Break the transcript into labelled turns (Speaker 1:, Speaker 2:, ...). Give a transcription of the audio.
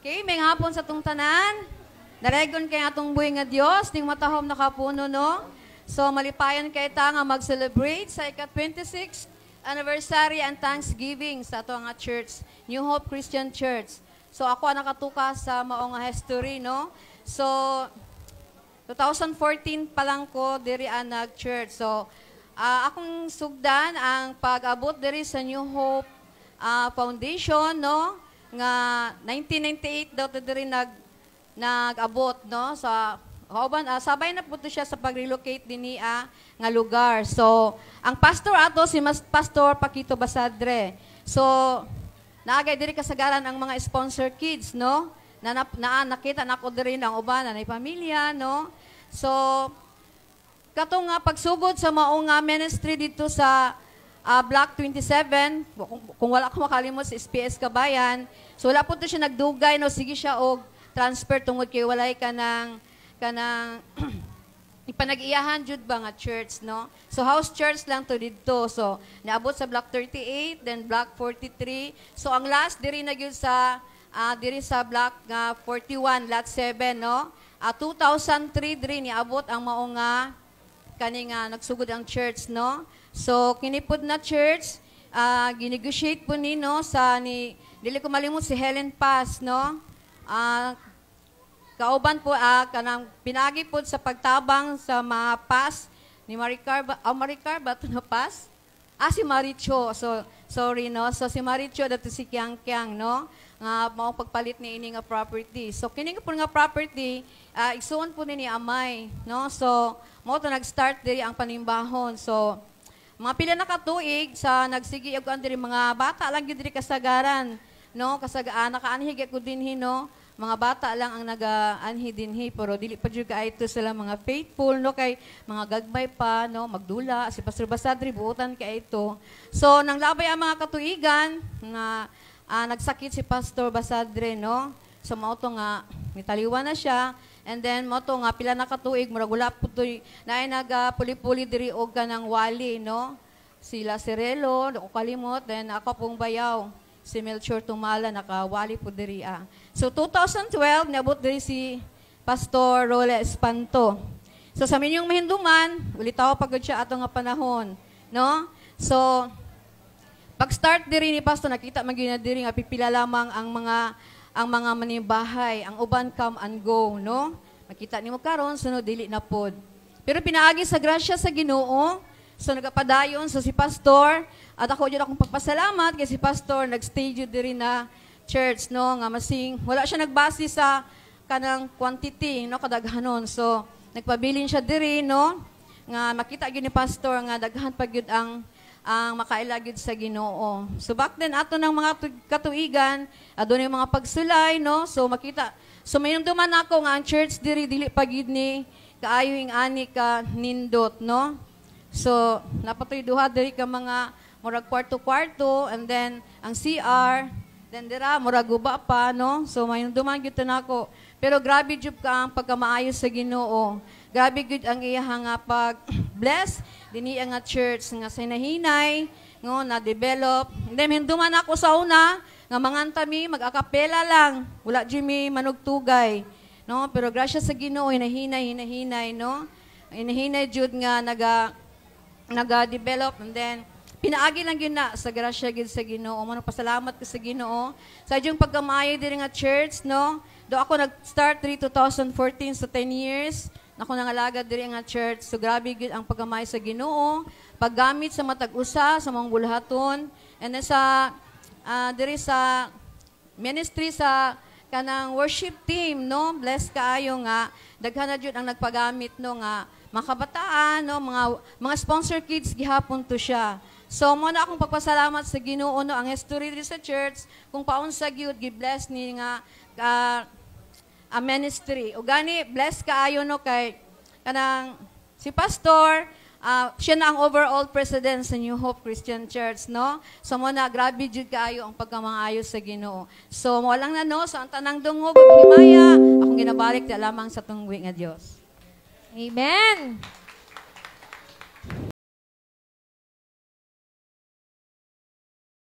Speaker 1: Okay, may hapon sa tong tanan. Naregon kay atong buhay nga Dios ning matahom nakapuno no. So malipayan kay ta nga mag-celebrate sa ika-26th anniversary and Thanksgiving sa ato nga church, New Hope Christian Church. So ako nakatuka sa mao nga history no. So 2014 pa lang ko diri nag-church. So akong sugdan ang pag-abot diri sa New Hope Foundation no nga 1998 daw to diri nag-abot no sa kauban sabay na puto siya sa pag-relocate dinhi nga lugar. So ang pastor ato si Pastor Paquito Basadre. So naagay diri kasagaran ang mga sponsor kids no nakita nako diri ang uban na pamilya no. So katong nga pagsugod sa mao nga ministry dito sa Block 27, kung wala ko makalimot sa SPS Kabayan, so wala po ito siya nagdugay, no, sige siya og transfer tungod kay walay kanang ipanag-iyahan jud ba nga church, no? So house church lang to dito. So naabot sa Block 38, then Block 43. So ang last diri na gyud sa diri sa Block 41, Lot 7, no? 2003 diri niabot ang mao nga kani nga nagsugod ang church, no? So, kinipod na church, ginegotiate po ni, no, dili ko malimot si Helen Paz, no? Kauban po, kanang pinagi po sa pagtabang sa mga Paz, ni Maricar ba ito na Paz? Si Maricho, so, sorry, no? So, si Maricho, dato si Kiang, no? Nga, maong pagpalit ni ini nga property. So, kining po nga property, isuon po ni Amay, no? So, mo to nag-start diri ang panimbahon. So, mga pila na katuig sa nagsigi og diri mga bata lang gid diri kasagaran no nakaanhi ko dinhi no mga bata lang ang nagaanhi dinhi pero dili pa jud kaayto sila mga faithful no kay mga gagmay pa no magdula si Pastor Basadre buotan kay ito. So nang labay ang mga katuigan nga nagsakit si Pastor Basadre no so mao to nga mitaliwan na siya. And then mo to nga pila na katuig murag wala putoy naay nagapuli-puli diri og kanang wali no sila Cirelo ko kalimot then ako pong bayaw si Melchor Tumala nakawali po diri So 2012 niabot diri si Pastor Role Espanto. So sa minyong mahinduman ulitaw pagod siya ato nga panahon no. So pag-start diri ni Pastor nakita man gyud diri nga pipila lamang ang mga manibahay, ang uban come and go, no? Makita nimo karon sunod dili na pod. Pero pinaagi sa grasya sa Ginoo, so nagapadayon so si pastor at ako jud akong pagpasalamat kay si pastor nagstay jud diri na church, no? Nga masing wala siya nagbase sa kanang quantity, no, kadaghanon. So nagpabilin siya diri, no? Nga makita gyud ni pastor nga daghan pa gyud ang makailagid sa Ginoo. So back then ato ng mga katuigan, adunay mga pagsulay no. So makita so mainumduman ako nga ang church diri dili pagid ni kaayo ing ani ka nindot no. So napatoy duha diri ka mga murag kwarto-kwarto and then ang CR then dira murag guba pa no. So mainumduman gyud nako. Pero grabe jud ka ang pagkamaayo sa Ginoo. Grabe gud ang iyang nga pag-bless dinhi nga church nga sinahinay ngo na-develop. Then hinduman ako sa una nga mangantami mag-akapela lang. Wala jimi manugtugay. No, pero grasya sa Ginoo hinahinay no. Hinahinay jud nga naga-develop and then pinaagi lang yun na sa grasya gid sa Ginoo. Mano pasalamat ko sa Ginoo sa inyong pagkamaayo diri nga church no. Do ako nag-start 2014 so 10 years. Ako nangalaga diri nga church. So grabe gid ang paggamay sa Ginoo, paggamit sa matag usa sa mga bulhaton and then sa diri sa ministry sa kanang worship team no. Bless kaayo nga daghan na jud ang nagpagamit no nga makabataan no mga sponsor kids gihapon to siya. So mo na akong pagpasalamat sa Ginoo no ang history diri sa church kung paunsa gyud gi-bless ni nga a ministry. O gani, bless kaayo no kay kanang si pastor, siya na ang overall president sa New Hope Christian Church, no? So mo na grabe jud kaayo ang pagkamaayo sa Ginoo. So mo lang na no, so ang tanang dungog ug himaya, akong ginabalik di lamang sa tungwi nga Dios.
Speaker 2: Amen.